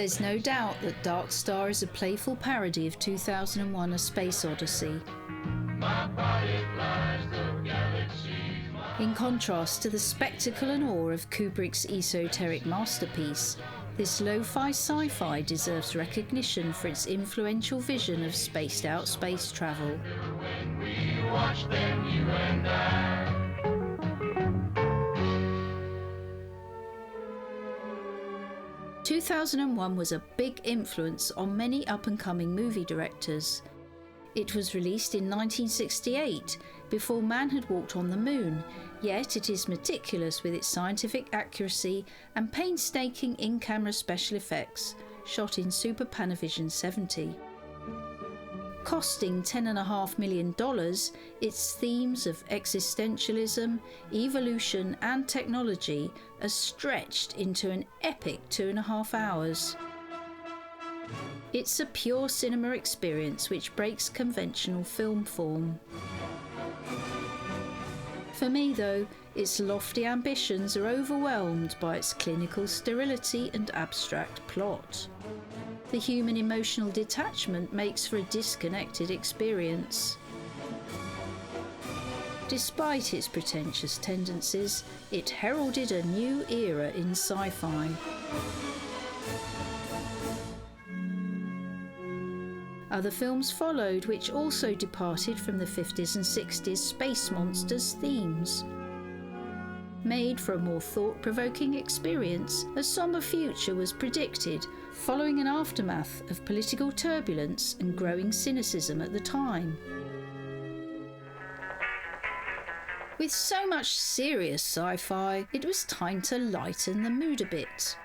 There's no doubt that Dark Star is a playful parody of 2001 A Space Odyssey. In contrast to the spectacle and awe of Kubrick's esoteric masterpiece, this lo-fi sci-fi deserves recognition for its influential vision of spaced-out space travel. 2001 was a big influence on many up-and-coming movie directors. It was released in 1968, before man had walked on the moon, yet it is meticulous with its scientific accuracy and painstaking in-camera special effects, shot in Super Panavision 70. Costing $10.5 million, its themes of existentialism, evolution and technology are stretched into an epic 2.5 hours. It's a pure cinema experience which breaks conventional film form. For me though, its lofty ambitions are overwhelmed by its clinical sterility and abstract plot. The human emotional detachment makes for a disconnected experience. Despite its pretentious tendencies, it heralded a new era in sci-fi. Other films followed which also departed from the 50s and 60s space monsters themes. Made for a more thought-provoking experience, a somber future was predicted following an aftermath of political turbulence and growing cynicism at the time. With so much serious sci-fi, it was time to lighten the mood a bit.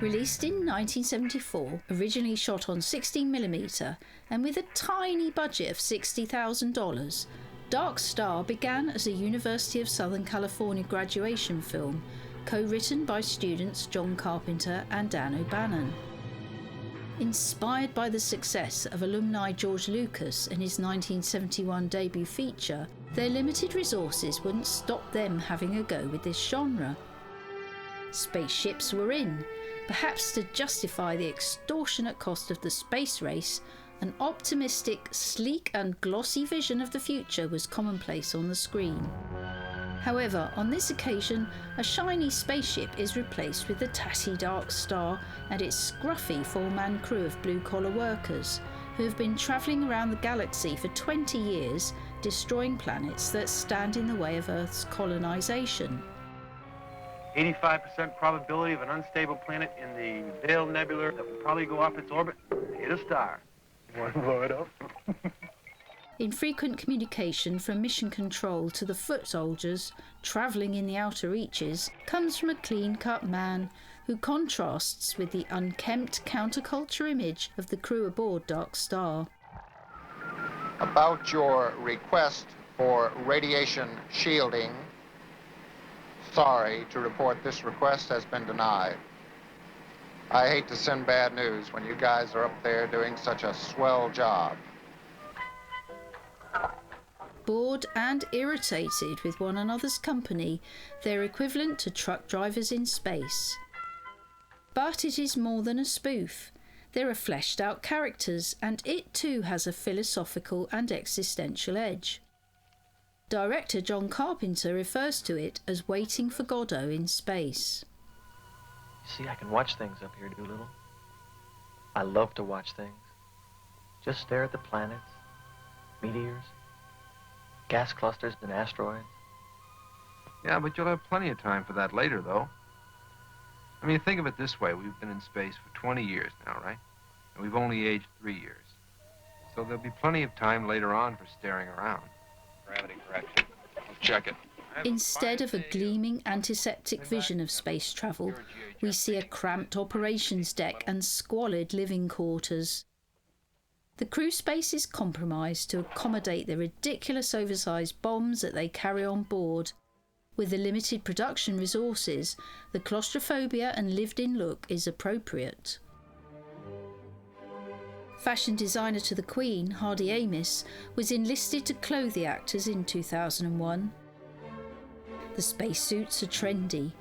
Released in 1974, originally shot on 16mm and with a tiny budget of $60,000, Dark Star began as a University of Southern California graduation film, co-written by students John Carpenter and Dan O'Bannon. Inspired by the success of alumni George Lucas and his 1971 debut feature, their limited resources wouldn't stop them having a go with this genre. Spaceships were in. Perhaps to justify the extortionate cost of the space race, an optimistic, sleek and glossy vision of the future was commonplace on the screen. However, on this occasion, a shiny spaceship is replaced with the tatty Dark Star and its scruffy four-man crew of blue-collar workers, who have been travelling around the galaxy for 20 years, destroying planets that stand in the way of Earth's colonisation. 85% probability of an unstable planet in the Veil Nebula that will probably go off its orbit and hit a star. You want to blow it up? Infrequent communication from mission control to the foot soldiers travelling in the outer reaches comes from a clean-cut man who contrasts with the unkempt counterculture image of the crew aboard Dark Star. About your request for radiation shielding, sorry to report this request has been denied. I hate to send bad news when you guys are up there doing such a swell job. Bored and irritated with one another's company, they're equivalent to truck drivers in space. But it is more than a spoof. There are fleshed out characters, and it too has a philosophical and existential edge. Director John Carpenter refers to it as Waiting for Godot in space. See, I can watch things up here, Doolittle. I love to watch things. Just stare at the planets, meteors, gas clusters and asteroids. Yeah, but you'll have plenty of time for that later, though. I mean, think of it this way. We've been in space for 20 years now, right? And we've only aged 3 years. So there'll be plenty of time later on for staring around. Gravity correction. Let's check it. Instead of a gleaming antiseptic vision of space travel, we see a cramped operations deck and squalid living quarters. The crew space is compromised to accommodate the ridiculous oversized bombs that they carry on board. With the limited production resources, the claustrophobia and lived-in look is appropriate. Fashion designer to the Queen, Hardy Amis, was enlisted to clothe the actors in 2001. The spacesuits are trendy.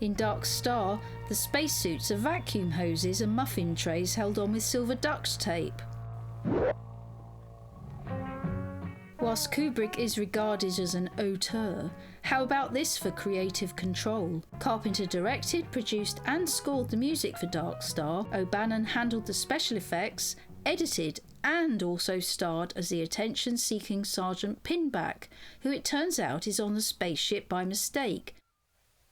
In Dark Star, the spacesuits are vacuum hoses and muffin trays held on with silver duct tape. Whilst Kubrick is regarded as an auteur, how about this for creative control? Carpenter directed, produced and scored the music for Dark Star. O'Bannon handled the special effects, edited and also starred as the attention-seeking Sergeant Pinback, who it turns out is on the spaceship by mistake.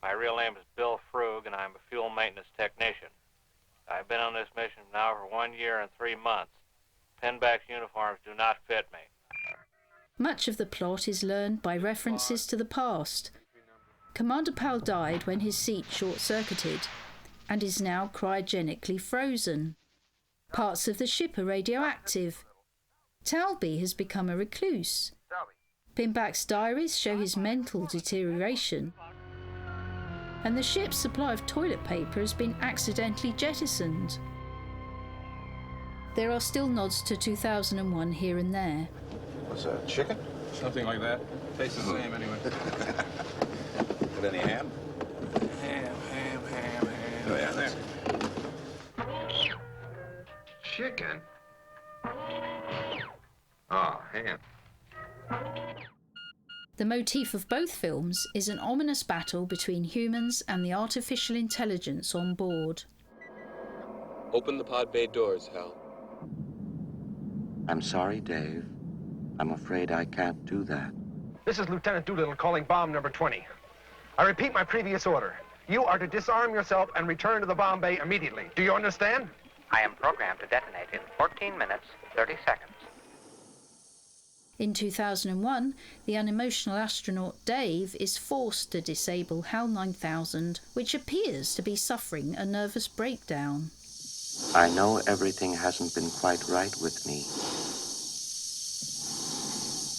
My real name is Bill Frug and I'm a fuel maintenance technician. I've been on this mission now for 1 year and 3 months. Pinback's uniforms do not fit me. Much of the plot is learned by references to the past. Commander Powell died when his seat short-circuited and is now cryogenically frozen. Parts of the ship are radioactive. Talby has become a recluse. Pinback's diaries show his mental deterioration. And the ship's supply of toilet paper has been accidentally jettisoned. There are still nods to 2001 here and there. What's that, chicken? Something like that. Tastes the same anyway. With any ham? Ham. Oh, yeah, there. Chicken? Oh, ham. The motif of both films is an ominous battle between humans and the artificial intelligence on board. Open the pod bay doors, Hal. I'm sorry, Dave. I'm afraid I can't do that. This is Lieutenant Doolittle calling bomb number 20. I repeat my previous order. You are to disarm yourself and return to the bomb bay immediately. Do you understand? I am programmed to detonate in 14 minutes, 30 seconds. In 2001, the unemotional astronaut Dave is forced to disable HAL 9000, which appears to be suffering a nervous breakdown. I know everything hasn't been quite right with me,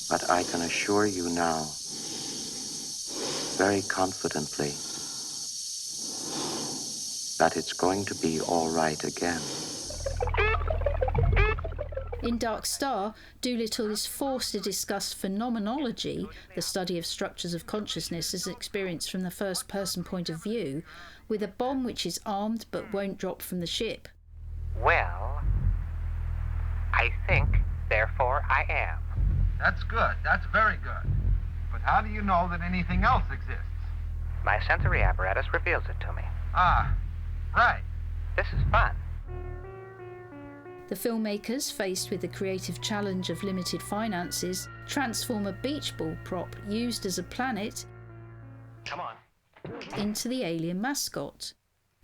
but I can assure you now, very confidently, that it's going to be all right again. In Dark Star, Doolittle is forced to discuss phenomenology, the study of structures of consciousness as experienced from the first-person point of view, with a bomb which is armed but won't drop from the ship. Well, I think, therefore I am. That's good. That's very good. But how do you know that anything else exists? My sensory apparatus reveals it to me. Ah, right. This is fun. The filmmakers, faced with the creative challenge of limited finances, transform a beach ball prop used as a planet into the alien mascot.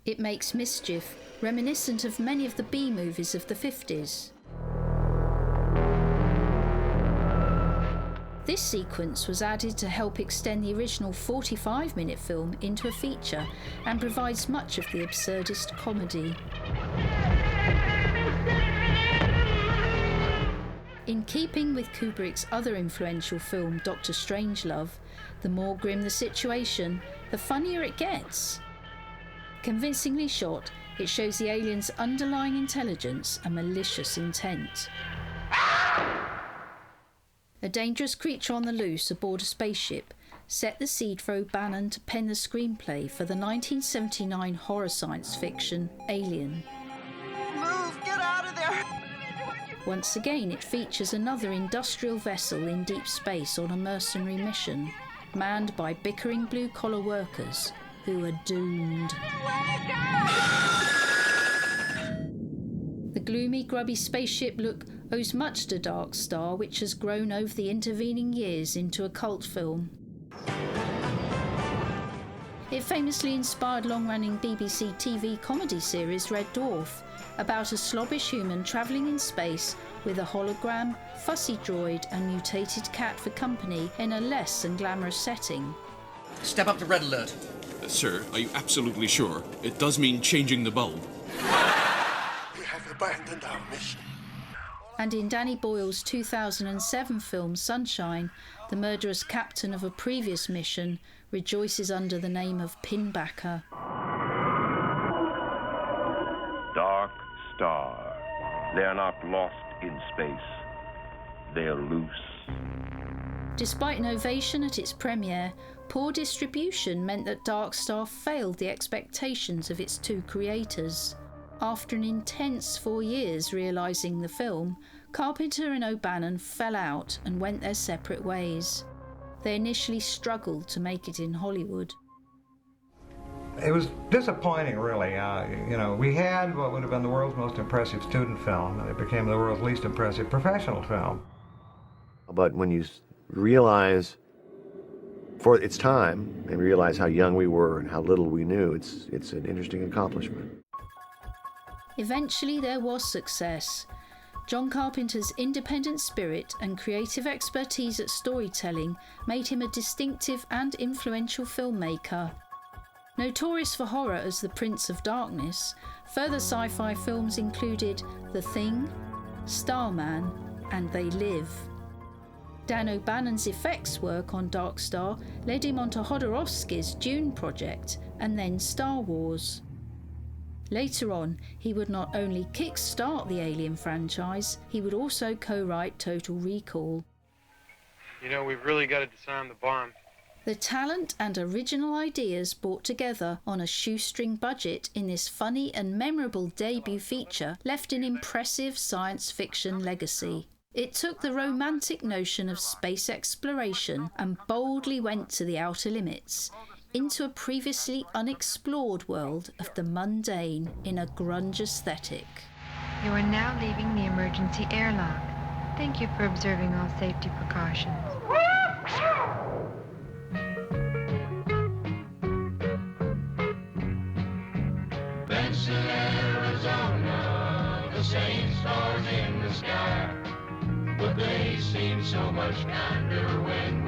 It makes mischief, reminiscent of many of the B-movies of the 50s. This sequence was added to help extend the original 45-minute film into a feature and provides much of the absurdist comedy. In keeping with Kubrick's other influential film, Dr. Strangelove, the more grim the situation, the funnier it gets. Convincingly shot, it shows the aliens' underlying intelligence and malicious intent. A dangerous creature on the loose aboard a spaceship set the seed for O'Bannon to pen the screenplay for the 1979 horror science fiction Alien. Move! Get out of there! Once again, it features another industrial vessel in deep space on a mercenary mission, manned by bickering blue-collar workers who are doomed. The gloomy, grubby spaceship look owes much to Dark Star, which has grown over the intervening years into a cult film. It famously inspired long-running BBC TV comedy series Red Dwarf, about a slobbish human travelling in space with a hologram, fussy droid and mutated cat for company in a less than glamorous setting. Step up to red alert. Sir, are you absolutely sure? It does mean changing the bulb. We have abandoned our mission. And in Danny Boyle's 2007 film Sunshine, the murderous captain of a previous mission rejoices under the name of Pinbacker. Dark Star. They are not lost in space. they're loose. Despite an ovation at its premiere, poor distribution meant that Dark Star failed the expectations of its two creators. After an intense 4 years realising the film, Carpenter and O'Bannon fell out and went their separate ways. They initially struggled to make it in Hollywood. It was disappointing, really. We had what would have been the world's most impressive student film, and it became the world's least impressive professional film. But when you realize for its time and realize how young we were and how little we knew, it's an interesting accomplishment. Eventually there was success. John Carpenter's independent spirit and creative expertise at storytelling made him a distinctive and influential filmmaker. Notorious for horror as the Prince of Darkness, further sci-fi films included The Thing, Starman, and They Live. Dan O'Bannon's effects work on Dark Star led him onto Jodorowsky's Dune project and then Star Wars. Later on, he would not only kick-start the Alien franchise, he would also co-write Total Recall. You know, we've really got to disarm the bomb. The talent and original ideas brought together on a shoestring budget in this funny and memorable debut feature left an impressive science fiction legacy. It took the romantic notion of space exploration and boldly went to the outer limits, into a previously unexplored world of the mundane in a grunge aesthetic. You are now leaving the emergency airlock. Thank you for observing all safety precautions. Benson, Arizona, the same stars in the sky, but they seem so much kinder when